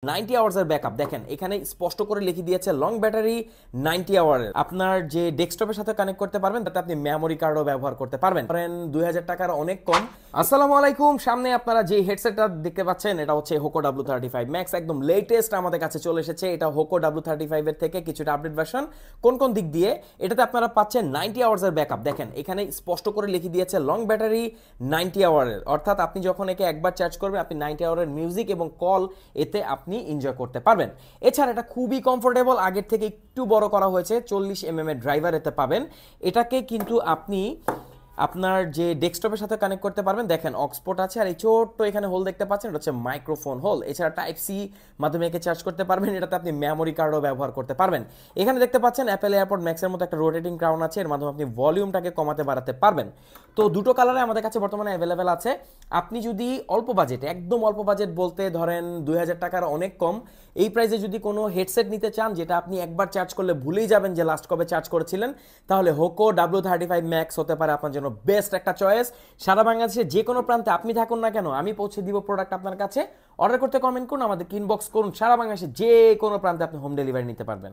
90 আওয়ার্সের backup দেখেন এখানে স্পষ্ট করে লিখে দিয়েছে লং ব্যাটারি 90 আওয়ারের। আপনার যে ডেস্কটপের সাথে কানেক্ট করতে পারবেন তাতে আপনি মেমোরি কার্ডও ব্যবহার করতে পারবেন। ধরেন 2000 টাকার অনেক কম। আসসালামু আলাইকুম, সামনে আপনারা যে হেডসেটটা দেখতে পাচ্ছেন এটা হচ্ছে হোকো W35 ম্যাক্স, একদম লেটেস্ট আমাদের কাছে চলে এসেছে। এটা হোকো W35 এর থেকে কিছুটা আপডেট ভার্সন। কোন কোন দিক দিয়ে এটাতে আপনারা পাচ্ছেন 90 আওয়ার্সের ব্যাকআপ। দেখেন এখানে স্পষ্ট করে লিখে দিয়েছে লং ব্যাটারি 90 আওয়ারের, অর্থাৎ আপনি যখন একে একবার চার্জ করবেন আপনি 90 আওয়ারের মিউজিক এবং কল এতে আপনি এনজয় করতে পারবেন। এছাড়া এটা খুবই কমফোর্টেবল, আগের থেকে একটু বড় করা হয়েছে, 40 mm এর ড্রাইভার এতে পাবেন। এটাকে কিন্তু আপনি আপনার যে ডেস্কটপের সাথে কানেক্ট করতে পারবেন। দেখেন অক্সপোর্ট আছে, আর এই ছোট্ট এখানে হোল দেখতে পাচ্ছেন, এটা হচ্ছে মাইক্রোফোন হোল। এছাড়া টাইপ সি মাধ্যমে একে চার্জ করতে পারবেন, এটাতে আপনি মেমোরি কার্ডও ব্যবহার করতে পারবেন। এখানে দেখতে পাচ্ছেন অ্যাপেল এয়ারপড ম্যাক্সের মতো একটা রোটেটিং ক্রাউন আছে, এর মাধ্যমে আপনি ভলিউমটাকে কমাতে বাড়াতে পারবেন। তো দুটো কালারে আমাদের কাছে বর্তমানে অ্যাভেলেবেল আছে। আপনি যদি অল্প বাজেট, একদম অল্প বাজেট বলতে ধরেন 2000 টাকার অনেক কম, এই প্রাইসে যদি কোনো হেডসেট নিতে চান যেটা আপনি একবার চার্জ করলে ভুলেই যাবেন যে লাস্ট কবে চার্জ করেছিলেন, তাহলে হোকো W35 ম্যাক্স হতে পারে আপনার জন্য বেস্ট একটা চয়েস। সারা বাংলাদেশে যে কোনো প্রান্তে আপনি থাকুন না কেন, আমি পৌঁছে দিব প্রোডাক্ট আপনার কাছে। অর্ডার করতে কমেন্ট করুন, আমাদের ইনবক্স করুন, সারা বাংলাদেশে যে কোনো প্রান্তে আপনি হোম ডেলিভারি নিতে পারবেন।